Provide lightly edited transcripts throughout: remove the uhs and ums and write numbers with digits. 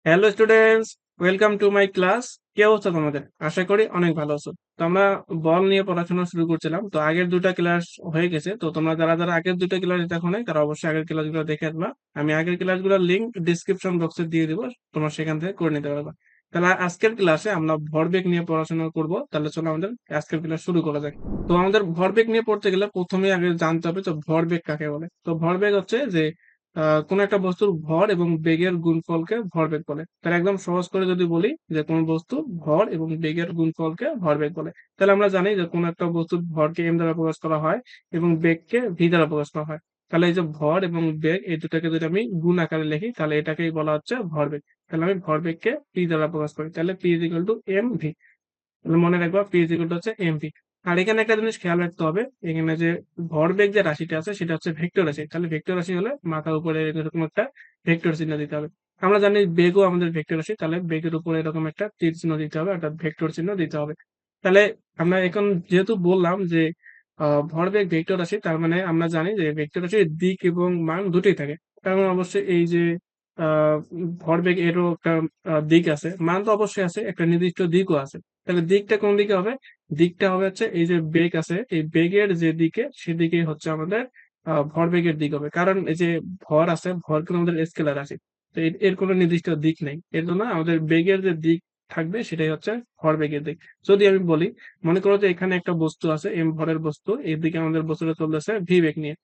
Hello students, welcome to my class. কি অবস্থা তোমাদের? আশা করি অনেক ভালো আছো। তো আমরা বল নিয়ে পড়াশোনা শুরু করছিলাম, তো আগের দুটা ক্লাস হয়ে গেছে। তো তোমরা যারা যারা আগের দুটা ক্লাস দেখো নাই তারা অবশ্যই আগের ক্লাসগুলো দেখে আসবা। আমি আগের ক্লাসগুলোর লিংক ডিসক্রিপশন বক্সে দিয়ে দিব, তোমরা সেখান থেকে করে নিতে পারবা। তাহলে আজকের ক্লাসে আমরা ভরবেগ নিয়ে পড়াশোনা করব। তাহলে চলো আমাদের আজকের ক্লাস শুরু করা যাক। তো আমাদের ভরবেগ নিয়ে পড়তে গেলে প্রথমে আগে জানতে হবে তো ভরবেগ কাকে বলে। তো ভরবেগ হচ্ছে যে কোন একটা বস্তুর ভর এবং বেগের গুণফলকে ভরবেগ বলে। তাহলে একদম সহজ করে যদি বলি যে কোন বস্তু ভর এবং বেগের গুণফলকে ভরবেগ বলে, তাহলে আমরা জানি যে কোন একটা বস্তুর ভরকে এম দ্বারা প্রকাশ করা হয় এবং বেগকে ভি দ্বারা প্রকাশ করা হয়। তাহলে এই যে ভর এবং বেগ এই দুটাকে যদি আমি গুণ আকারে লিখি তাহলে এটাকেই বলা হচ্ছে ভরবেগ। তাহলে আমি ভরবেগকে পি দ্বারা প্রকাশ করি, তাহলে P is equal to M V. তাহলে মনে রাখবা পি ইজ ইকুয়াল টু হচ্ছে এমভি। আর এখানে একটা জিনিস খেয়াল রাখতে হবে, এখানে যে ভরবেগ যে রাশিটা আছে সেটা হচ্ছে ভেক্টর রাশি। তাহলে ভেক্টর রাশি হলে মাথার উপরে এরকম একটা ভেক্টর চিহ্ন দিতে হবে। আমরা জানি বেগও আমাদের ভেক্টর রাশি, তাহলে বেগের উপরে এরকম একটা তীর চিহ্ন দিতে হবে, একটা ভেক্টর চিহ্ন দিতে হবে। তাহলে আমরা এখন যেহেতু বললাম যে ভরবেগ ভেক্টর রাশি, তার মানে আমরা জানি যে ভেক্টর রাশির দিক এবং মান দুটোই থাকে। তার মানে অবশ্যই এই যে আহ ভরবেগ এরও একটা দিক আছে, মান তো অবশ্যই আছে, একটা নির্দিষ্ট দিকও আছে। তাহলে দিকটা কোন দিকে হবে? দিকটা হবে হচ্ছে এই যে বেগ আছে, এই বেগের যে দিকে সেদিকে হচ্ছে আমাদের ভরবেগের দিক হবে। কারণ এই যে ভর আছে, ভর কিন্তু আমাদের স্কেলার আছে, তো এর কোনো নির্দিষ্ট দিক নেই। এর জন্য আমাদের বেগের যে দিক থাকবে সেটাই হচ্ছে ভরবেগের দিক। যদি আমি বলি, মনে করো যে এখানে একটা বস্তু আছে এম ভরের বস্তু, এদিকে আমাদের বস্তুটা চলতেছে ভি বেগ নিয়ে।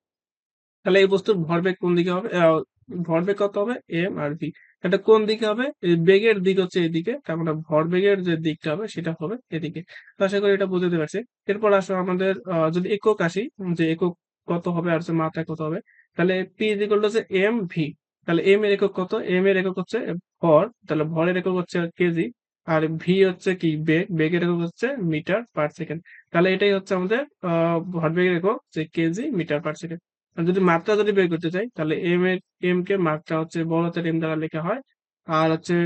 তাহলে এই বস্তুর ভরবেগ কোন দিকে হবে? ভরবেগ কত হবে? M R V. এটা কোন দিকে হবে? এই বেগের দিক হচ্ছে এদিকে, তার মানে ভরবেগের যে দিকটা হবে সেটা হবে এদিকে। তো আশা করি এটা বুঝতে পারছি। এরপর আসো আমাদের যদি একক আসি, যে একক কত হবে আর হচ্ছে মাত্রা কত হবে। তাহলে পি ইজ ইকুয়াল টু হচ্ছে এম ভি। তাহলে এম এর একক কত? এম এর একক হচ্ছে ভর, তাহলে ভরের একক হচ্ছে কেজি। আর ভি হচ্ছে কি? বেগ, বেগের একক হচ্ছে মিটার পার সেকেন্ড। তাহলে এটাই হচ্ছে আমাদের ভরবেগের একক, যে কেজি মিটার পার সেকেন্ড। আর যদি মাত্রা যদি বের করতে চাই তাহলে এম কে মাত্রা হচ্ছে বড় হাতের এম দ্বারা লেখা হয়। আর হচ্ছে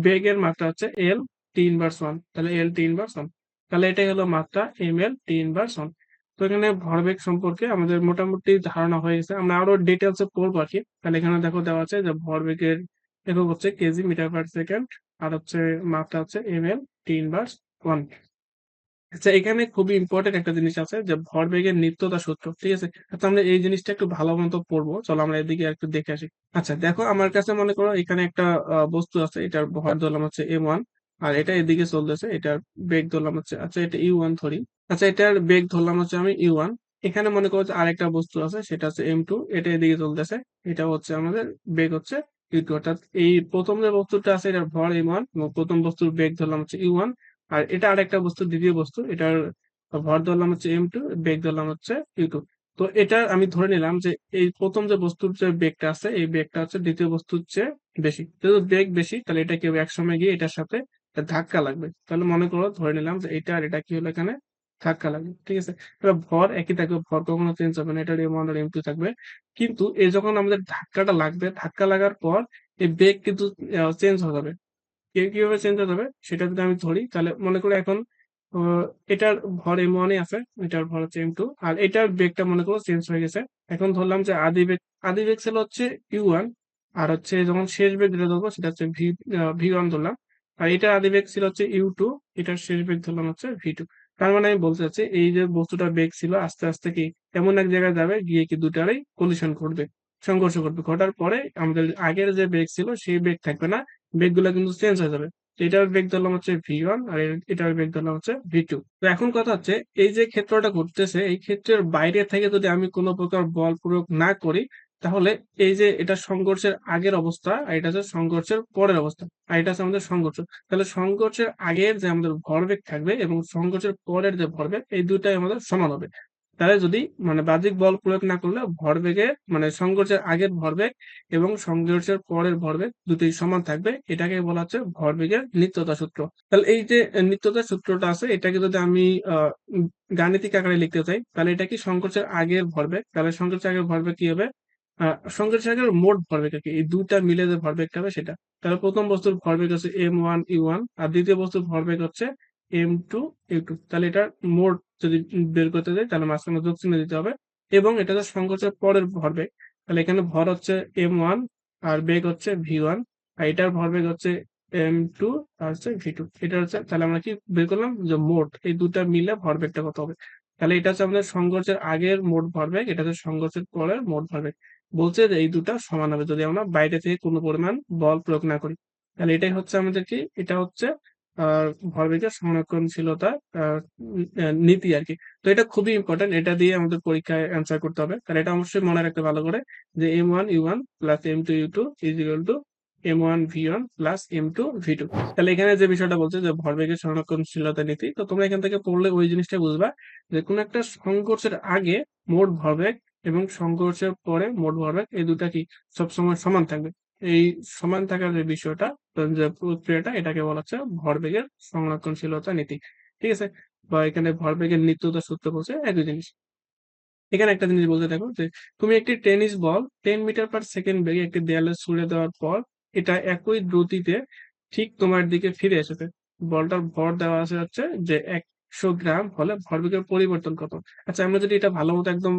বেগের মাত্রা হচ্ছে এল টি ইনভার্স ওয়ান, তাহলে এল টি ইনভার্স ওয়ান। তাহলে এটাই হলো মাত্রা M L T inverse one. তো এখানে ভরবেগ সম্পর্কে আমাদের মোটামুটি ধারণা হয়ে গেছে, আমরা আরো ডিটেলসে পড়বো আর কি। তাহলে এখানে দেখো দেওয়া আছে যে ভরবেগের একক হচ্ছে কেজি মিটার পার সেকেন্ড, আর হচ্ছে মাত্রা হচ্ছে M L T inverse one. আচ্ছা, এখানে খুবই ইম্পর্টেন্ট একটা জিনিস আছে যে ভরবেগের নিত্যতা সূত্র, ঠিক আছে? আচ্ছা, আমরা এই জিনিসটা একটু ভালো মতো পড়বো, চলো আমরা এদিকে একটু দেখে আসি। আচ্ছা দেখো, আমার কাছে মনে করো এখানে একটা বস্তু আছে, এটার ভর ধরলাম হচ্ছে এম ওয়ান, আর এটা এদিকে চলতেছে, এটার বেগ ধরলাম হচ্ছে, আচ্ছা এটা ইউ ওয়ান ধরি। আচ্ছা, এটার বেগ ধরলাম হচ্ছে আমি ইউ ওয়ান। এখানে মনে করো যে আরেকটা বস্তু আছে, সেটা হচ্ছে এম টু, এটা এদিকে চলতেছে, এটা হচ্ছে আমাদের বেগ হচ্ছে ইউ টু। অর্থাৎ এই প্রথম যে বস্তুটা আছে এটার ভর এম ওয়ান এবং প্রথম বস্তুর বেগ ধরলাম হচ্ছে ইউ ওয়ান। আর এটা আরেকটা বস্তু, দ্বিতীয় বস্তু, এটার ভর ধরলাম হচ্ছে এম টু, বেগ ধরলাম হচ্ছে ইউ টু। তো এটা আমি ধরে নিলাম যে এই প্রথম যে বস্তুর যে বেগটা আছে এই বেগটা হচ্ছে দ্বিতীয় বস্তুর চেয়ে বেশি। যেহেতু বেগ বেশি তাহলে এটা কি হবে? একসময় গিয়ে এটার সাথে একটা ধাক্কা লাগবে। তাহলে মনে করো ধরে নিলাম যে এটা আর এটা কি হলো, এখানে ধাক্কা লাগবে, ঠিক আছে? এবার ভর একই থাকবে, ভর কখনো চেঞ্জ হবে না, এটার এম ওয়ান আর এম টু থাকবে। কিন্তু এই যখন আমাদের ধাক্কাটা লাগবে, ধাক্কা লাগার পর এই বেগ কিন্তু চেঞ্জ হয়ে যাবে। কিভাবে চেঞ্জ হতে হবে সেটা যদি আমি ধরি, তাহলে মনে করো এখন আহ, এটার ভর এম ওয়ানে আছে, এটার ভর হচ্ছে এম টু, আর এটার বেগটা মনে করো চেঞ্জ হয়ে গেছে। এখন ধরলাম যে আদি বেগ ছিল হচ্ছে ইউ ওয়ান, আর হচ্ছে যখন শেষ বেগ যেটা ধরবো সেটা হচ্ছে ভি ওয়ান ধরলাম। আর এটার আদি বেগ ছিল হচ্ছে ইউ টু, এটার শেষ বেগ ধরলাম হচ্ছে ভি টু। তার মানে আমি বলতে চাচ্ছি এই যে বস্তুটা বেগ ছিল আস্তে আস্তে কি এমন এক জায়গায় যাবে গিয়ে কি দুটারই কলিশন করবে, সংঘর্ষ করবে। ঘটার পরে আমাদের আগের যে বেগ ছিল সেই বেগ থাকবে না, বেগ গুলা কিন্তু চেঞ্জ হয়ে যাবে। তো এটার বেগ ধরলাম হচ্ছে ভি ওয়ান, আর এটার বেগ ধরলাম হচ্ছে ভি টু। তো এখন কথা হচ্ছে এই যে ক্ষেত্রটা ঘটতেছে এই ক্ষেত্রের বাইরে থেকে যদি আমি কোনো প্রকার বল প্রয়োগ না করি, তাহলে এই যে এটা সংঘর্ষের আগের অবস্থা আর এটা হচ্ছে সংঘর্ষের পরের অবস্থা, আর এটা হচ্ছে আমাদের সংঘর্ষ। তাহলে সংঘর্ষের আগের যে আমাদের ভরবেগ থাকবে এবং সংঘর্ষের পরের যে ভরবেগ এই দুটাই আমাদের সমান হবে। তাহলে যদি মানে বাহ্যিক বল প্রয়োগ না করলে ভরবেগের মানে সংঘর্ষের আগের ভরবেগ এবং সংঘর্ষের পরের ভরবেগ দুটোই সমান থাকবে, এটাকে বলা হচ্ছে ভরবেগের নিত্যতা সূত্র। তাহলে এই যে নিত্যতা সূত্রটা আছে এটাকে যদি আমি আহ উম, গাণিতিক আকারে লিখতে চাই, তাহলে এটা কি সংঘর্ষের আগের ভরবেগ, তাহলে সংঘর্ষের আগের ভরবেগ কি হবে? সংঘর্ষের আগের মোট ভরবেগ আর কি, এই দুইটা মিলে যে ভরবেগটা হবে সেটা। তাহলে প্রথম বস্তুর ভরবেগ হচ্ছে এম ওয়ান ইউ ওয়ান, আর দ্বিতীয় বস্তুর ভরবেগ হচ্ছে এম টু ইউ টু। তাহলে এটা মোট যদি বের করতে যাই তাহলে মাঝখানে যোগ চিহ্ন দিতে হবে। এবং এটা হচ্ছে সংঘর্ষের পরের ভরবেগ, তাহলে এখানে ভর হচ্ছে এম ওয়ান আর বেগ হচ্ছে ভি ওয়ান। আর এটার ভরবেগ হচ্ছে m2 আর হচ্ছে v2। এটা হচ্ছে, তাহলে আমরা কি বের করলাম যে মোট এই দুটা মিলে ভরবেগটা কত হবে। তাহলে এটা হচ্ছে আমাদের সংঘর্ষের আগের মোট ভরবেগ, এটা হচ্ছে সংঘর্ষের পরের মোট ভরবেগ। বলছে যে এই দুটা সমান হবে যদি আমরা বাইরে থেকে কোনো পরিমাণ বল প্রয়োগ না করি। তাহলে এটাই হচ্ছে আমাদের কি, এটা হচ্ছে ভরবেগের সংরক্ষণশীলতা নীতি আর কি। তো এটা খুবই ইম্পর্টেন্ট, এটা দিয়ে আমাদের পরীক্ষায় অ্যান্সার করতে হবে। তাহলে এটা অবশ্যই মনে রাখতে ভালো করে যে m1u1 plus m2u2 is equal two m1v1 plus m2v2। তাহলে এখানে যে বিষয়টা বলছে যে ভরবেগের সংরক্ষণশীলতা নীতি, তো তোমরা এখান থেকে পড়লে ওই জিনিসটা বুঝবা যে কোন একটা সংঘর্ষের আগে মোট ভরবেগ এবং সংঘর্ষের পরে মোট ভরবেগ এই দুটা কি সবসময় সমান থাকবে। এই সমান থাকার যে বিষয়টা, যে প্রক্রিয়াটা, এটাকে বলা হচ্ছে ভরবেগের সংরক্ষণশীলতা নীতি। ঠিক আছে, বা এখানে ভরবেগের নিত্যতা সূত্র বলছে একই জিনিস। এখানে একটা জিনিস বলতে দেখো যে তুমি একটি টেনিস বল 10 মিটার/সেকেন্ড বেগে একটি দেয়ালে ছুড়ে দেওয়ার পর এটা একই দ্রুতিতে ঠিক তোমার দিকে ফিরে এসেছে। বলটার ভর দেওয়া আছে হচ্ছে যে 100 গ্রাম হলে ভরবেগের পরিবর্তন কত। আচ্ছা, আমরা যদি এটা ভালো মতো একদম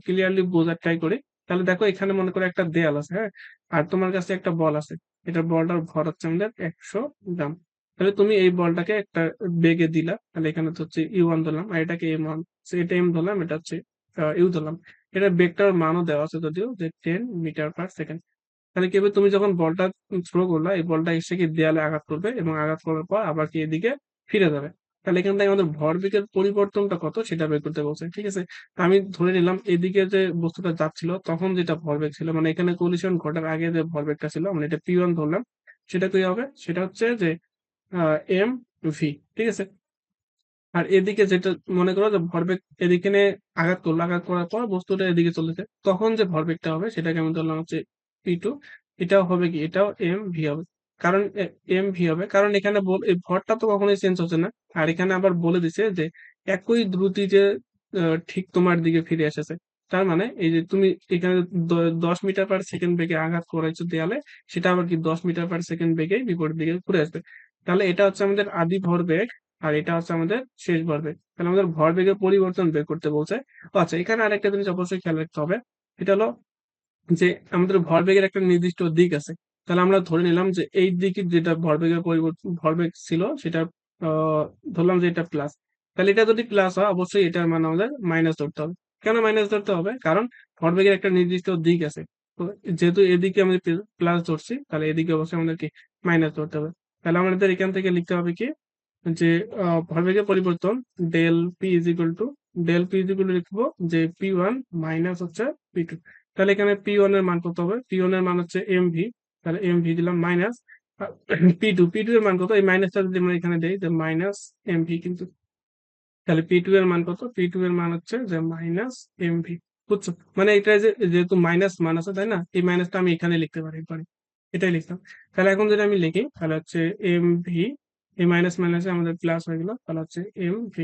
ক্লিয়ারলি বোঝার ট্রাই করি, তাহলে দেখো এখানে মনে করো একটা দেয়াল আছে, হ্যাঁ, আর তোমার কাছে একটা বল আছে। এটা বলটার ভর হচ্ছে আমাদের 100 গ্রাম। তাহলে তুমি এই বলটাকে একটা বেগে দিলা, তাহলে এখানে তো হচ্ছে ইউ1 ধরলাম, আর এটাকে m1, এটা m ধরলাম, এটা হচ্ছে ইউ ধরলাম। এটা ভেক্টর মানও দেওয়া আছে যদিও, যে 10 মিটার/সেকেন্ড। তাহলে কি হবে, তুমি যখন বলটা থ্রো করলা, এই বলটা এসে কি দেয়ালে আঘাত করবে এবং আঘাত করার পর আবার কি এদিকে ফিরে যাবে। তাহলে এখান থেকে আমাদের ভরবেগের পরিবর্তনটা কত সেটা বের করতে বলছে। ঠিক আছে, আমি ধরে নিলাম এদিকে যে বস্তুটা যাচ্ছিল তখন যেটা ভরবেগ ছিল, মানে এখানে কলিশন ঘটার আগে যে ভরবেগটা ছিল, মানে এটা p1 ধরলাম, সেটা কি হবে, সেটা হচ্ছে যে এম ভি। ঠিক আছে, আর এদিকে যেটা মনে করো যে ভরবেগ এদিকে নিয়ে আঘাত করলো, আঘাত করার পর বস্তুটা এদিকে চলেছে, তখন যে ভরবেগটা হবে সেটাকে আমি ধরলাম হচ্ছে p2। এটাও হবে কি, এটাও এম ভি হবে। কারণ এম ভি হবে কারণ এখানে এই ভরটা তো কখনোই চেঞ্জ হচ্ছে না। আর এখানে আবার বলে দিছে যে একই দ্রুতিতে ঠিক তোমার দিকে ফিরে এসেছে। তার মানে এই যে তুমি এখানে 10 মিটার/সেকেন্ড বেগে আঘাত করেছো দেয়ালে, সেটা আবার কি 10 মিটার/সেকেন্ড বেগে বিপরীত দিকে ঘুরে আসবে। তাহলে এটা হচ্ছে আমাদের আদি ভরবেগ, আর এটা হচ্ছে আমাদের শেষ ভরবেগ। তাহলে আমাদের ভরবেগের পরিবর্তন বের করতে বলছে। আচ্ছা, এখানে আরেকটা জিনিস অবশ্যই খেয়াল রাখতে হবে, এটা হলো যে আমাদের ভরবেগের একটা নির্দিষ্ট দিক আছে। তাহলে আমরা ধরে নিলাম যে এই দিকে যেটা ভরবেগের পরিবর্তন ভরবেগ ছিল সেটা আহ ধরলাম যে এটা প্লাস। তাহলে এটা যদি প্লাস হয় অবশ্যই এটার মান আমাদের মাইনাস ধরতে হবে। কেন মাইনাস ধরতে হবে, কারণ ভরবেগের একটা নির্দিষ্ট দিক আছে। তো যেহেতু এদিকে আমি প্লাস ধরছি, তাহলে এদিকে অবশ্যই আমাদেরকে মাইনাস ধরতে হবে। তাহলে আমাদের এখান থেকে লিখতে হবে কি, যে ভরবেগের পরিবর্তন del P is equal to, del P is equal to লিখবো যে p1 মাইনাস হচ্ছে p2। তাহলে এখানে p1 এর মান কত হবে, p1 এর মান হচ্ছে mv। তাহলে mv দিলাম মাইনাস p2 এর মান কত, এই মাইনাসটা যদি আমরা এখানে দেই যে মাইনাস mv কিন্তু। তাহলে p2 এর মান কত, p2 এর মান হচ্ছে যে মাইনাস mv। বুঝছো, মানে এটা যে যেহেতু মাইনাস মান আছে তাই না, এই মাইনাসটা আমি এখানে লিখতে পারি একবারে, এটাই লিখলাম। তাহলে এখন যদি আমি লিখি তাহলে হচ্ছে mv, এই মাইনাস মাইনাসে আমাদের প্লাস হয়ে গেল, তাহলে হচ্ছে mv।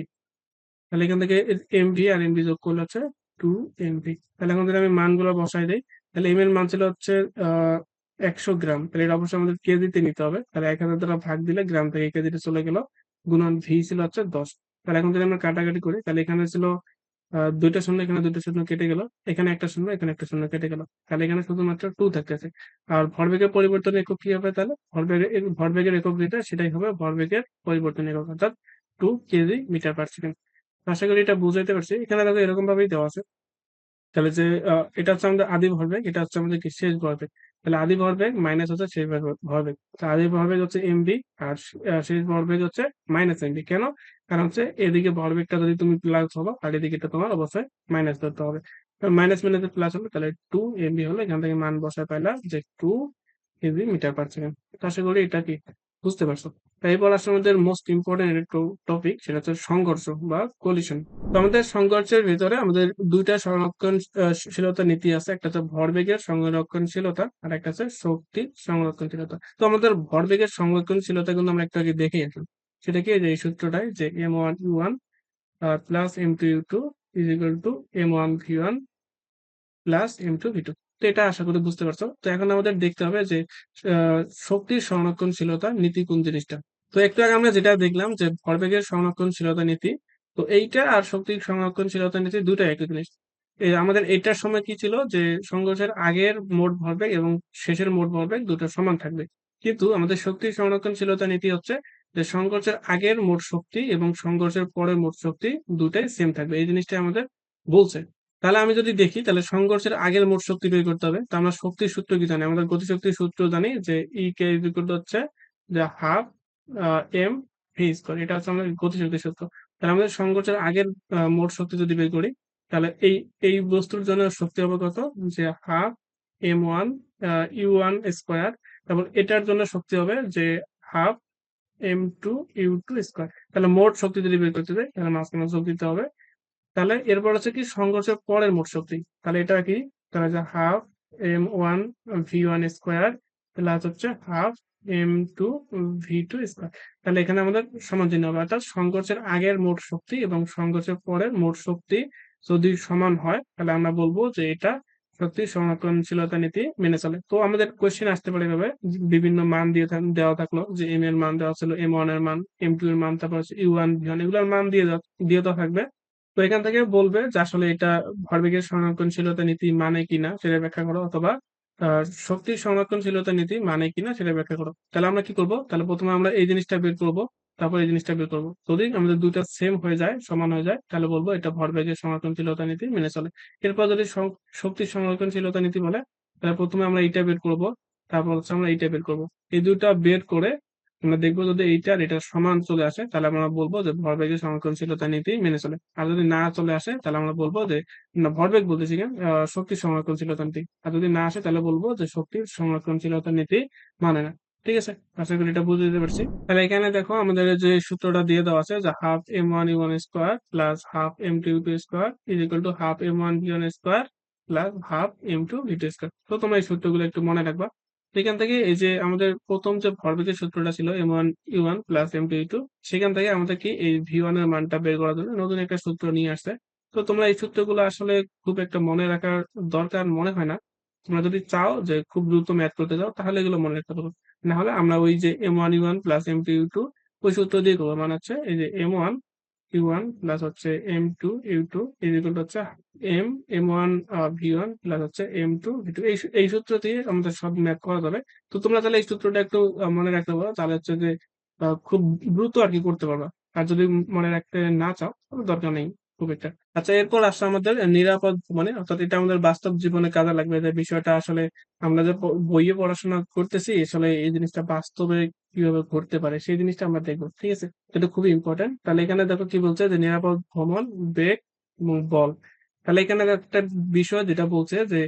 তাহলে এখান থেকে mv আর mv যোগ করলে হচ্ছে 2mv। তাহলে এখন যদি আমি মানগুলো বসাই দিই, তাহলে m এর মান ছিল হচ্ছে 100 গ্রাম, তাহলে এটা অবশ্যই আমাদের কেজিতে নিতে হবে। তাহলে 1000 দ্বারা ভাগ দিলে গ্রাম থেকে কেজিতে চলে গেল, গুণন ভি ছিল হচ্ছে 10। তাহলে এখন যদি আমরা কাটাকাটি করি, তাহলে এখানে ছিল দুইটা শূন্য, এখানে দুইটা শূন্য কেটে গেল, এখানে একটা শূন্য, এখানে একটা শূন্য কেটে গেল, তাহলে এখানে শুধুমাত্র 2 থাকতেছে। আর ভরবেগের পরিবর্তন একক কি হবে, তাহলে ভরবেগের একক যেটা সেটাই হবে ভরবেগের পরিবর্তন একক, অর্থাৎ 2 কেজি মিটার/সেকেন্ড। আশা করি এটা বুঝাইতে পারছি। এখানে দেখো এরকম ভাবেই দেওয়া আছে। তাহলে যে এটা হচ্ছে আমাদের আদি ভরবেগ, এটা হচ্ছে আমাদের কি শেষ ভরবেগ। তাহলে আদি ভরবেগ মাইনাস হচ্ছে শেষ ভরবেগ। তো আদি ভরবেগ হচ্ছে এমভি, আর শেষ ভরবেগ হচ্ছে মাইনাস এমভি। কেন, কারণ হচ্ছে এদিকে ভরবেগটা যদি তুমি প্লাস হলো আর এদিকে তোমার অবশ্যই মাইনাস ধরতে হবে। মাইনাস মাইনাসে প্লাস হলো, তাহলে 2 এমভি হলো, এখান থেকে মান বসায় পাইলা যে 2 কেজি মিটার/সেকেন্ড। আশা করি এটা কি বুঝতে পারছো। তাই এরপর আসলে আমাদের মোস্ট ইম্পর্টেন্ট টপিক, সেটা হচ্ছে সংঘর্ষ বা কলিশন। তো আমাদের সংঘর্ষের ভিতরে আমাদের দুইটা সংরক্ষণশীলতা নীতি আছে, একটা হচ্ছে ভরবেগের সংরক্ষণশীলতা আর একটা হচ্ছে শক্তি সংরক্ষণশীলতা। তো আমাদের ভরবেগের সংরক্ষণশীলতা কিন্তু আমরা একটু আগে দেখে আসলাম। সেটা কি, যে এই সূত্রটাই যে m1u1 plus m2u2 is equal two m1v1 plus m2v2। তো এটা আশা করি বুঝতে পারছো। তো এখন আমাদের দেখতে হবে যে আহ, শক্তির সংরক্ষণশীলতা নীতি কোন জিনিসটা। তো একটু আগে আমরা যেটা দেখলাম যে ভরবেগের সংরক্ষণশীলতা নীতি, তো এইটা আর শক্তির সংরক্ষণশীলতা নীতি দুটো একই জিনিস। এই আমাদের এইটার সময় কি ছিল, যে সংঘর্ষের আগের মোট ভরবেগ এবং শেষের মোট ভরবেগ দুটো সমান থাকবে। কিন্তু আমাদের শক্তি সংরক্ষণশীলতা নীতি হচ্ছে যে সংঘর্ষের আগের মোট শক্তি এবং সংঘর্ষের পরের মোট শক্তি দুটাই সেম থাকবে। এই জিনিসটাই আমাদের বলছে। তাহলে আমি যদি দেখি তাহলে সংঘর্ষের আগের মোট শক্তি বের করতে হবে। তো আমরা শক্তির সূত্র কি জানি? আমাদের গতিশক্তির সূত্র জানি যে E K is equal to হচ্ছে যে হাফ m v স্কয়ার। এটা হচ্ছে আমাদের গতিশক্তির সূত্র। তাহলে আমাদের সংঘর্ষের আগের মোট শক্তি যদি বের করি তাহলে এই বস্তুর জন্য শক্তি হবে কত? যে হাফ m1 u1 স্কয়ার। তারপর এটার জন্য শক্তি হবে যে হাফ m2 u2 স্কয়ার। তাহলে মোট শক্তি যদি বের করতে চাই তাহলে মাঝখানে যোগ দিতে হবে। তাহলে এরপর হচ্ছে কি সংঘর্ষের পরের মোট শক্তি। তাহলে এটা কি? তাহলে যে half m1 v1 square plus হচ্ছে হাফ m2 v2 স্কয়ার। তাহলে এখানে আমাদের সমান চিহ্ন হবে, অর্থাৎ সংঘর্ষের আগের মোট শক্তি এবং সংঘর্ষের পরের মোট শক্তি যদি সমান হয় তাহলে আমরা বলবো যে এটা শক্তি সংরক্ষণশীলতা নীতি মেনে চলে। তো আমাদের কোশ্চেন আসতে পারে এভাবে, বিভিন্ন মান দেওয়া থাকলো যে m এর মান দেওয়া ছিল, m1 এর মান, m2 এর মান, তারপর হচ্ছে u1 v1 এগুলোর মান দিয়ে দেওয়া থাকবে। তো এখান থেকে বলবে যে আসলে এটা ভরবেগের সংরক্ষণশীলতা নীতি মানে কিনা সেটা ব্যাখ্যা করো, অথবা শক্তির সংরক্ষণশীলতা নীতি মানে কিনা সেটা ব্যাখ্যা করো। তাহলে আমরা কি করব? তাহলে প্রথমে আমরা এই জিনিসটা বের করব, তারপর এই জিনিসটা বের করব। যদি আমাদের দুইটা সেম হয়ে যায়, সমান হয়ে যায়, তাহলে বলবো এটা ভরবেগের সংরক্ষণশীলতা নীতি মেনে চলে। এরপর যদি শক্তির সংরক্ষণশীলতা নীতি বলে তাহলে প্রথমে আমরা এইটা বের করব, তারপর হচ্ছে আমরা এইটা বের করব। এই দুইটা বের করে আমরা দেখবো যদি এইটা আর এটা সমান চলে আসে তাহলে আমরা বলবো যে ভরবেগের সংরক্ষণশীলতা নীতি মেনে চলে। আর যদি না চলে আসে তাহলে আমরা বলবো যে না, ভরবেগ বলতেছি কেন, শক্তির সংরক্ষণশীলতা নীতি। আর যদি না আসে তাহলে বলবো যে শক্তির সংরক্ষণশীলতা নীতি মানে না। ঠিক আছে, আশা করি এটা বুঝে দিতে পারছি। তাহলে এখানে দেখো আমাদের যে সূত্রটা দিয়ে দেওয়া আছে যে half m1 u1 square plus half m2 u2 square is equal to half m1 v1 square plus half m2 v2 square. তো তোমরা এই সূত্রগুলো একটু মনে রাখবা। সেখান থেকে এই যে আমাদের প্রথম যে ভরবেগের সূত্রটা ছিল m1 u1 plus m2 u2, সেখান থেকে আমাদের কি এই v1 এর মানটা বের করার জন্য নতুন একটা সূত্র নিয়ে আসছে। তো তোমরা এই সূত্রগুলো আসলে খুব একটা মনে রাখার দরকার মনে হয় না। তোমরা যদি চাও যে খুব দ্রুত ম্যাথ করতে চাও তাহলে এগুলো মনে রাখতে পারো। না হলে আমরা ওই যে m1 u1 plus m2 u2 ওই সূত্র দিয়ে করবো, মানে হচ্ছে এই যে m1 u1 প্লাস হচ্ছে m2 u2 is equal to হচ্ছে m1 v1 প্লাস হচ্ছে m2 v2। এই সূত্র দিয়ে আমাদের সব ম্যাথ করা যাবে। তো তোমরা তাহলে এই সূত্রটা একটু মনে রাখতে পারো, তাহলে হচ্ছে যে খুব দ্রুত আর কি করতে পারবা। আর যদি মনে রাখতে না চাও তাহলে দরকার নেই খুব একটা। আচ্ছা, এরপর আসছে আমাদের নিরাপদ ভ্রমণে, অর্থাৎ এটা আমাদের বাস্তব জীবনে কাজে লাগবে। যে বিষয়টা আসলে আমরা যে বইয়ে পড়াশোনা করতেছি আসলে এই জিনিসটা বাস্তবে কিভাবে ঘটতে পারে সেই জিনিসটা আমরা দেখবো। ঠিক আছে, এটা খুবই ইম্পর্টেন্ট। তাহলে এখানে দেখো কি বলছে যে নিরাপদ ভ্রমণ, বেগ এবং বল। তাহলে এখানে একটা বিষয় যেটা বলছে যে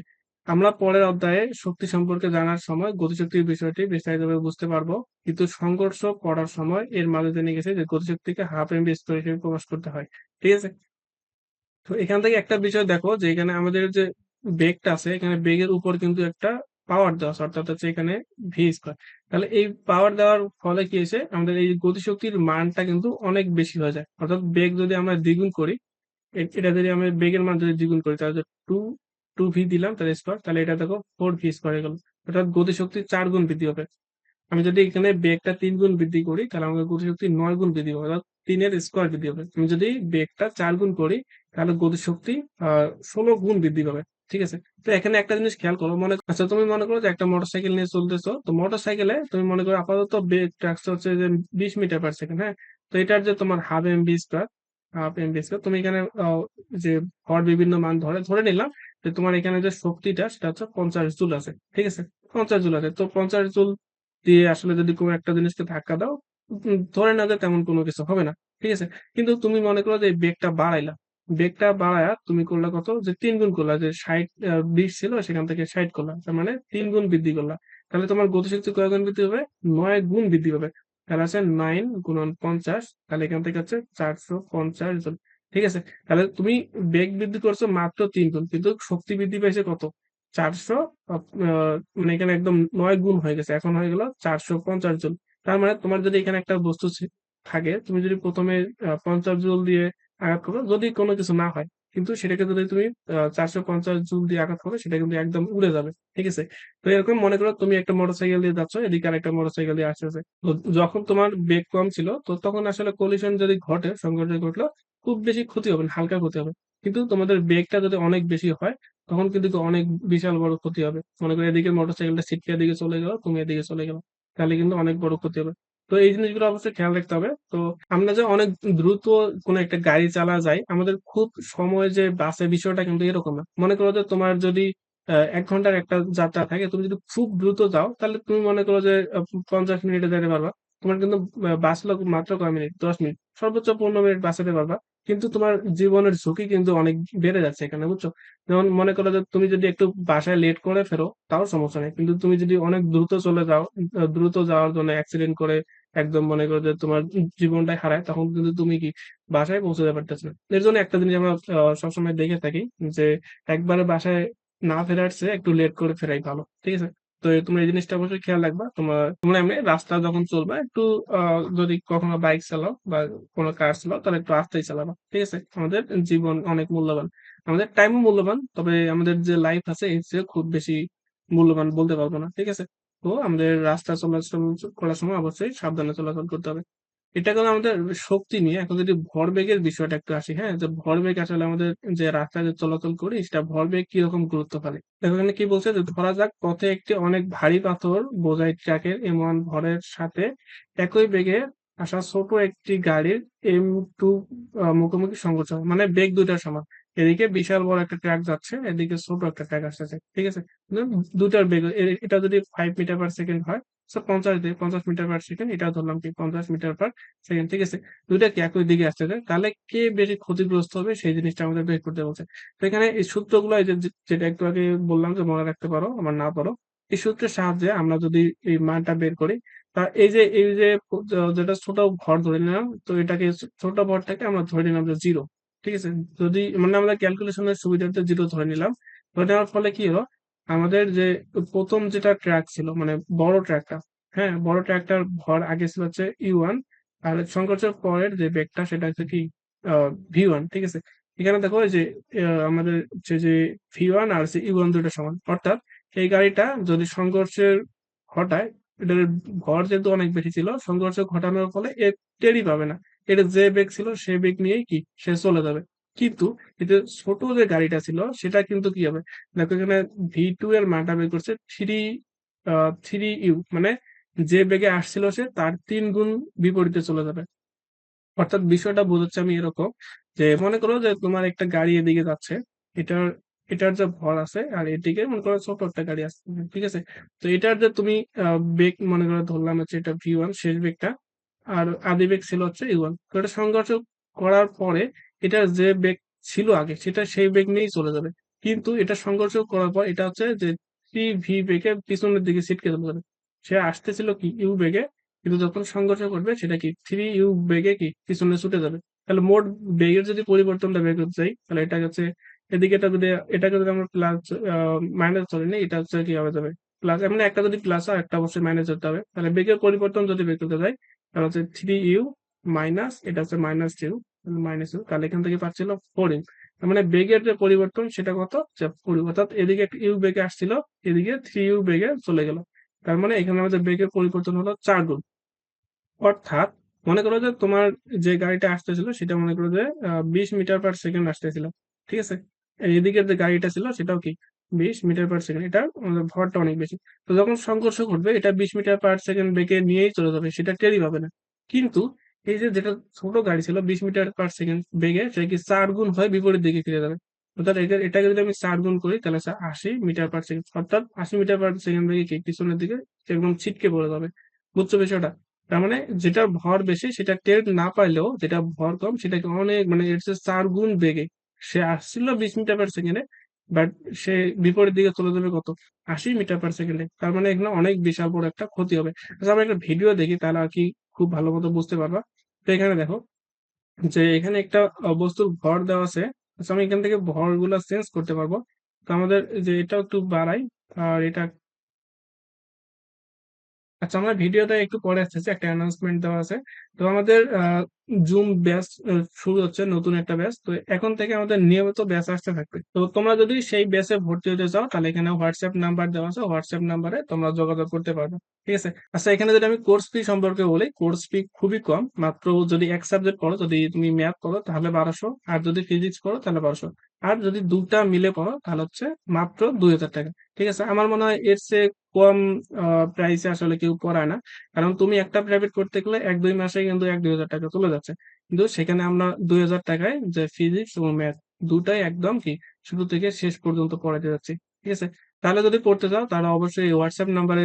আমরা পরের অধ্যায়ে শক্তি সম্পর্কে জানার সময় গতিশক্তির বিষয়টি বিস্তারিতভাবে বুঝতে পারবো, কিন্তু সংঘর্ষ করার সময় এর মাঝে জেনে গেছে যে গতিশক্তিকে হাফ এমভি স্কয়ার হিসেবে প্রকাশ করতে হয়। ঠিক আছে, তো এখান থেকে একটা বিষয় দেখো যে এখানে আমাদের যে বেগটা আছে, এখানে বেগের উপর কিন্তু একটা পাওয়ার দেওয়া আছে, অর্থাৎ হচ্ছে এখানে ভি স্কয়ার। তাহলে এই পাওয়ার দেওয়ার ফলে কি হয়েছে, আমাদের এই গতিশক্তির মানটা কিন্তু অনেক বেশি হয়ে যায়। অর্থাৎ বেগ যদি আমরা দ্বিগুণ করি, এটা যদি আমরা বেগের মান যদি দ্বিগুণ করি তাহলে টু টু ভি দিলাম তাহলে স্কয়ার, তাহলে এটা দেখো 4 ভি স্কয়ার হয়ে গেল। অর্থাৎ গতিশক্তি 4 গুণ বৃদ্ধি হবে। আমি যদি এখানে বেগটা 3 গুণ বৃদ্ধি করি তাহলে আমাদের গতিশক্তি 9 গুণ বৃদ্ধি পাবে, অর্থাৎ 3-এর স্কোয়ার বৃদ্ধি হবে। আমি যদি বেগটা 4 গুণ করি তাহলে গতিশক্তি 16 গুণ বৃদ্ধি পাবে। ঠিক আছে, তো এখানে একটা জিনিস খেয়াল করো, আচ্ছা তুমি মনে করো যে একটা মোটরসাইকেল নিয়ে চলতেছো, তো মোটরসাইকেলে তুমি মনে করো আপাতত বেগ রাখছে হচ্ছে যে 20 মিটার পার সেকেন্ড। হ্যাঁ, তো এটার যে তোমার হাফ এমবি স্কোয়ার তুমি এখানে যে ভর বিভিন্ন মান ধরে ধরে নিলাম যে তোমার এখানে যে শক্তিটা সেটা হচ্ছে 50 জুল আছে। ঠিক আছে, 50 জুল আছে, তো 50 জুল দিয়ে আসলে যদি কোনো একটা জিনিসকে ধাক্কা দাও, ধরে না যে তেমন কোনো কিছু হবে না। ঠিক আছে, কিন্তু তুমি মনে করো যে এই বেগটা বাড়াইলা, বেগটা বাড়ায়া তুমি করলা কত, যে 3 গুণ করলা, যে 60 20 ছিল সেখান থেকে 60 করলা, তার মানে 3 গুণ বৃদ্ধি করলা। তাহলে তোমার গতিশক্তি কয় গুণ বৃদ্ধি হবে? 9 গুণ বৃদ্ধি পাবে। তাহলে আছে 9 গুণন 50, তাহলে এখান থেকে হচ্ছে 450 জন। ঠিক আছে, তাহলে তুমি বেগ বৃদ্ধি করছো মাত্র 3 গুণ, কিন্তু শক্তি বৃদ্ধি পাইছে কত? 400। মানে এখানে একদম 9 গুণ হয়ে গেছে, এখন হয়ে গেল 450 জন। তার মানে তোমার যদি এখানে একটা বস্তু থাকে, তুমি যদি প্রথমে 50 জুল দিয়ে আঘাত করো, যদি কোনো কিছু না হয়, কিন্তু সেটাকে যদি তুমি 450 জুল দিয়ে আঘাত করো সেটা কিন্তু একদম উড়ে যাবে। ঠিক আছে, তো এরকম মনে করো তুমি একটা মোটরসাইকেল দিয়ে যাচ্ছ, এদিকে আরেকটা মোটরসাইকেল দিয়ে আসতেছে। তো যখন তোমার বেগ কম ছিল তো তখন আসলে কলিশন যদি ঘটে, সংঘর্ষ ঘটলো, খুব বেশি ক্ষতি হবে না, হালকা ক্ষতি হবে। কিন্তু তোমাদের বেগটা যদি অনেক বেশি হয় তখন কিন্তু অনেক বিশাল বড় ক্ষতি হবে। মনে করো এদিকে মোটরসাইকেলটা ছিটকে এদিকে চলে গেল, তুমি এদিকে চলে গেল। তাহলে কিন্তু অনেক বড় ক্ষতি হবে। তো এই জিনিসগুলো অবশ্যই খেয়াল রাখতে হবে। তো আমরা যে অনেক দ্রুত কোনো একটা গাড়ি চালা যায়, আমাদের খুব সময় যে বাঁচে বিষয়টা কিন্তু এরকম না। মনে করো যে তোমার যদি ১ ঘন্টার একটা যাত্রা থাকে, তুমি যদি খুব দ্রুত যাও, তাহলে তুমি মনে করো যে ৫০ মিনিটে যাইতে পারবা। তোমার কিন্তু বাঁচলো মাত্র কয় মিনিট? ১০ মিনিট। সর্বোচ্চ ১৫ মিনিট বাঁচাতে পারবা। কিন্তু তোমার জীবনের ঝুঁকি কিন্তু অনেক বেড়ে যাচ্ছে এখানে, বুঝছো? যেমন মনে করো যে তুমি যদি একটু বাসায় লেট করে ফেরো, তাও সমস্যা নেই। কিন্তু তুমি যদি অনেক দ্রুত চলে যাও, দ্রুত যাওয়ার জন্য অ্যাক্সিডেন্ট করে একদম মনে করো যে তোমার জীবনটাই হারায়, তখন কিন্তু তুমি কি বাসায় পৌঁছাতে পারতেছ না। এর জন্য একটা জিনিস আমরা সবসময় দেখে থাকি যে একবারে বাসায় না ফেরার চেয়ে একটু লেট করে ফেরাই ভালো। ঠিক আছে? তো তোমরা এই জিনিসটা অবশ্যই খেয়াল রাখবা। তোমরা এমনি রাস্তা যখন চলবা একটু যদি কখনো বাইক চালাও বা কোনো কার চালাও, তাহলে একটু আস্তেই চালাবা। ঠিক আছে? আমাদের জীবন অনেক মূল্যবান। আমাদের টাইমও মূল্যবান। তবে আমাদের যে লাইফ আছে এর চেয়ে খুব বেশি মূল্যবান বলতে পারবো না। ঠিক আছে? তো আমাদের রাস্তা চলাচল করার সময় অবশ্যই সাবধানে চলাচল করতে হবে। এটা গেল আমাদের শক্তি নিয়ে। এখন যদি ভরবেগের বিষয়টা একটু আসি, হ্যাঁ? যে ভরবেগ আসলে আমাদের যে রাস্তায় যে চলাচল করি, সেটা ভরবেগ কিরকম গুরুত্ব ফেলে? দেখো এখানে কি বলছে যে ধরা যাক পথে একটি অনেক ভারী পাথর বোঝাই ট্রাকের এমন ভরের সাথে একই বেগে আসা ছোট একটি গাড়ির এম টু মুখোমুখি সংঘর্ষ হয়। মানে বেগ দুইটার সমান। এদিকে বিশাল বড় একটা ট্রাক যাচ্ছে, এদিকে ছোট একটা ট্রাক আসতেছে। ঠিক আছে? দুটার বেগ এটা যদি 5 মিটার পার সেকেন্ড হয়, 50 মিটার পার সেকেন্ড, এটা ধরলাম কি 50 মিটার পার সেকেন্ড। ঠিক আছে? দুইটা কি একই দিকে আসতেছে, তাহলে কে বেশি ক্ষতিগ্রস্ত হবে সেই জিনিসটা আমাদের বের করতে বলছে। তো এখানে এই সূত্রগুলো, এই যে যেটা একটু আগে বললাম যে মনে রাখতে পারো আবার না পারো, এই সূত্রের সাহায্যে আমরা যদি এই মানটা বের করি, তা এই যে যেটা ছোট ভর ধরে নিলাম, তো এটাকে ছোট ভরটাকে আমরা ধরে নিলাম যে জিরো। ঠিক আছে? যদি মানে আমরা ক্যালকুলেশনের সুবিধার্থে জিরো ধরে নিলাম, ধরে নেওয়ার ফলে কি হলো, আমাদের যে প্রথম যেটা ট্র্যাক ছিল মানে বড় ট্র্যাকটা, হ্যাঁ, বড় ট্র্যাকটার ভর আগে ছিল হচ্ছে ইউ 1, আর সংকোচনের পরের যে বেগটা সেটা হচ্ছে কি ভি 1। ঠিক আছে? এখানে দেখো এই যে আমাদের হচ্ছে যে ভি 1 আর হচ্ছে ইউ 1 দুটো সমান, অর্থাৎ এই গাড়িটা যদি সংঘর্ষের ঘটায়, এটার ভর যেহেতু অনেক বেশি ছিল, সংঘর্ষ ঘটানোর ফলে এ টেরই পাবে না। এটা যে বেগ ছিল সেই বেগ নিয়েই কি সে চলে যাবে। কিন্তু এটা ছোট যে গাড়িটা ছিল সেটা কিন্তু কি হবে, দেখো এখানে ভি 2 এর মানটা বের করছে 3 ইউ, মানে যে বেগে আসছিল সে তার 3 গুণ বিপরীতে চলে যাবে। অর্থাৎ বিষয়টা বোঝাচ্ছি আমি এরকম যে মনে করো যে তোমার একটা গাড়ি এদিকে যাচ্ছে, এটার এটার যে ভর আছে আর এদিকে মনে করো ছোট একটা গাড়ি আছে। ঠিক আছে? তো এটার যে তুমি বেগ মনে করো ধরলাম হচ্ছে এটা ভি 1 শেষ বেগটা, আর আদি বেগ ছিল হচ্ছে ইউ 1। তো এটা সংঘর্ষ করার পরে এটার যে বেগ ছিল আগে সেটা সেই বেগ নিয়েই চলে যাবে। কিন্তু এটা সংঘর্ষ করার পর এটা হচ্ছে যে 3 ভি বেগে পিছনের দিকে ছিটকে চলে যাবে। সে আসতেছিল কি ইউ বেগে, কিন্তু যখন সংঘর্ষ করবে সেটা কি 3 ইউ বেগে কি পিছনে ছুটে যাবে। তাহলে মোট বেগের যদি পরিবর্তনটা বের করতে চাই, তাহলে এটা হচ্ছে এদিকে, এটাকে যদি আমরা প্লাস মাইনাস ধরে নিই, এটা হচ্ছে কি হবে যাবে প্লাস, এমন একটা যদি প্লাস হয় একটা অবশ্যই মাইনাস ধরতে হবে। তাহলে বেগের পরিবর্তন যদি বের করতে চাই, তাহলে হচ্ছে 3 ইউ মাইনাস এটা হচ্ছে মাইনাস ইউ, তাহলে এখান থেকে পাচ্ছিল 4 ইউ। তার মানে বেগের যে পরিবর্তন সেটা কত, যে 4 ইউ, অর্থাৎ এদিকে একটা ইউ বেগে আসছিল, এদিকে 3 ইউ বেগে চলে গেল। তার মানে এখানে আমাদের বেগের পরিবর্তন হলো 4 গুণ। অর্থাৎ মনে করো যে তোমার যে গাড়িটা আসতেছিল সেটা মনে করো যে 20 মিটার পার সেকেন্ড আসতেছিল। ঠিক আছে? এদিকের যে গাড়িটা ছিল সেটাও কি 20 মিটার পার সেকেন্ড, এটা ভরটা অনেক বেশি। তো যখন সংঘর্ষ ঘটবে এটা 20 মিটার পার সেকেন্ড বেগে নিয়েই চলে যাবে, সেটা টেরই পাবে না। কিন্তু এই যে যেটা ছোট গাড়ি ছিল 20 মিটার পার সেকেন্ড বেগে, সেটা কি 4 গুণ হয়ে বিপরীত দিকে ফিরে যাবে। অর্থাৎ এটাকে যদি আমি 4 গুণ করি তাহলে হচ্ছে 80 মিটার পার সেকেন্ড, অর্থাৎ 80 মিটার পার সেকেন্ড বেগে কি পিছনের দিকে একদম ছিটকে পড়ে যাবে। বুঝছো বিষয়টা? তার মানে যেটার ভর বেশি সেটা টের না পাইলেও যেটা ভর কম সেটাকে অনেক মানে এর চেয়ে 4 গুণ বেগে সে আসছিল 20 মিটার পার সেকেন্ডে, বাট সে বিপরীত দিকে চলে যাবে কত, 80 মিটার পার সেকেন্ডে। তার মানে এখানে অনেক বিশাল বড় একটা ক্ষতি হবে। আচ্ছা আমরা একটা ভিডিও দেখি তাহলে আর কি খুব ভালো মতো বুঝতে পারবা। তো এখানে দেখো যে এখানে একটা বস্তুর ভর দেওয়া আছে। আচ্ছা আমি এখান থেকে ভর গুলা চেঞ্জ করতে পারবো। তো আমাদের যে এটা একটু বাড়াই, আর এটা, আচ্ছা আমরা ভিডিওটা একটু পরে আসতেছি, একটা অ্যানাউন্সমেন্ট দেওয়া আছে। তো আমাদের জুম ব্যাচ শুরু হচ্ছে, নতুন একটা ব্যাচ। তো এখন থেকে আমাদের নিয়মিত ব্যাচ আসতে থাকবে। তো তোমরা যদি সেই ব্যাচে ভর্তি হতে চাও তাহলে এখানে হোয়াটসঅ্যাপ নাম্বার দেওয়া আছে, হোয়াটসঅ্যাপ নাম্বারে তোমরা যোগাযোগ করতে পারবে। ঠিক আছে? আচ্ছা এখানে যদি আমি কোর্স ফি সম্পর্কে বলি, কোর্স ফি খুবই কম, মাত্র যদি এক সাবজেক্ট পড়ো, যদি তুমি ম্যাথ পড়ো তাহলে 1200, আর যদি ফিজিক্স পড়ো তাহলে 1200, আর যদি দুটা মিলে পড়ো তাহলে হচ্ছে মাত্র 2000 টাকা। ঠিক আছে? আমার মনে হয় এর চেয়ে কম প্রাইসে আসলে কেউ পড়ায় না। কারণ তুমি একটা প্রাইভেট করতে গেলে ১-২ মাসে কিন্তু ১-২ হাজার টাকা চলে যাচ্ছে। কিন্তু সেখানে আমরা ৳২,০০০ য় যে ফিজিক্স এবং ম্যাথ দুটাই একদম কি শুরু থেকে শেষ পর্যন্ত পড়াতে যাচ্ছি। ঠিক আছে? তাহলে যদি পড়তে চাও তাহলে অবশ্যই WhatsApp নাম্বারে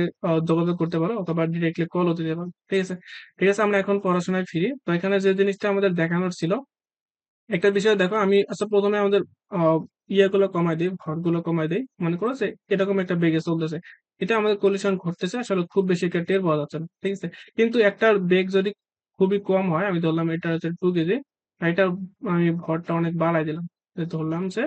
যোগাযোগ করতে পারো অথবা ডিরেক্টলি কলও দিতে পারো। ঠিক আছে? ঠিক আছে, আমরা এখন পড়াশোনায় ফিরি। তো এখানে যে জিনিসটা আমাদের দেখানোর ছিল, একটা বিষয় দেখো, আমি আচ্ছা ১ম এ আমাদের আ ইয়েগুলো কমায় দেই, ভরগুলো কমায় দেই। মনে করো যে এরকম একটা বেগে চলতেছে। এটা আমাদের কলিশন ঘটতেছে। আসলে খুব বেশি একটা টের পাওয়া যাচ্ছে না। ঠিক আছে? কিন্তু একটার বেগ যদি খুবই কম হয়, আমি ধরলাম এটা হচ্ছে 2 কেজি। আর এটার আমি ভরটা অনেক বাড়ায় দিলাম। ধরলাম যে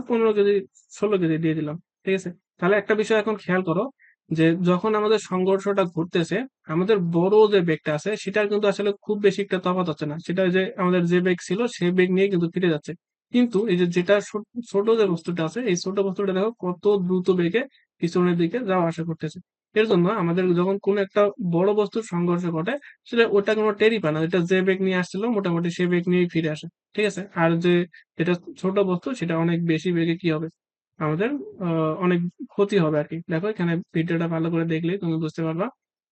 ১৫ কেজি, ১৬ কেজি দিয়ে দিলাম। ঠিক আছে? তাহলে একটা বিষয় এখন খেয়াল করো যে যখন আমাদের সংঘর্ষটা ঘটতেছে, আমাদের বড় যে বেগটা আছে সেটার কিন্তু আসলে খুব বেশি একটা তফাৎ হচ্ছে না। সেটা যে আমাদের যে বেগ ছিল সেই বেগ নিয়ে কিন্তু ফিরে যাচ্ছে। কিন্তু এই যে যেটা ছোট যে বস্তুটা আছে, এই ছোট বস্তুটা দেখো কত দ্রুত বেগে পিছনের দিকে যাওয়া আসা করতেছে। এর জন্য আমাদের যখন কোনো একটা বড় বস্তুর সংঘর্ষ ঘটে, সেটা ওটা কোনো টেরই পায় না। এটা যে বেগ নিয়ে আসছিল মোটামুটি সে বেগ নিয়েই ফিরে আসে। ঠিক আছে? আর যে যেটা ছোট বস্তু সেটা অনেক বেশি বেগে কি হবে? আমাদের আ অনেক ক্ষতি হবে আরকি। দেখো এখানে ভিডিওটা ভালো করে দেখলেই তুমি বুঝতে পারবা।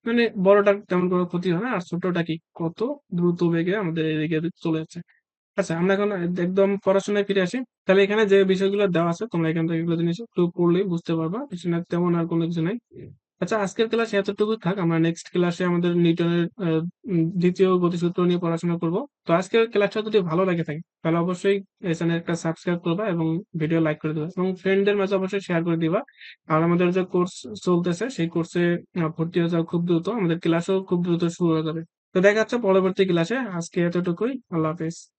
মানে বড়টার তেমন কোনো ক্ষতি হয় না। আর ছোটটা কি কত দ্রুত বেগে আমাদের এদিকে চলে যাচ্ছে। আচ্ছা, আমরা এখন একদম পড়াশোনায় ফিরে আসি। তাহলে এখানে যে বিষয়গুলো দেওয়া আছে তোমরা এখান থেকে এগুলো জিনিস একটু পড়লেই বুঝতে পারবা। এখানে তেমন আর কোনো কিছু নাই। আচ্ছা, আজকের ক্লাসে এতটুকুই থাক। আমরা নেক্সট ক্লাসে আমাদের নিউটনের ২য় গতিসূত্র নিয়ে পড়াশোনা করব। তো আজকের ক্লাসটা যদি ভালো লাগে থাকে তাহলে অবশ্যই এই চ্যানেলটা একটা সাবস্ক্রাইব করবা এবং ভিডিও লাইক করে দিবা এবং ফ্রেন্ডদের মাঝে অবশ্যই শেয়ার করে দিবা। আর আমাদের যে কোর্স চলতেছে সেই কোর্সে ভর্তি হয়ে যাও খুব দ্রুত। আমাদের ক্লাসও খুব দ্রুত শুরু হয়ে যাবে। তো দেখা হচ্ছে পরবর্তী ক্লাসে। আজকে এতটুকুই। আল্লাহ হাফেজ।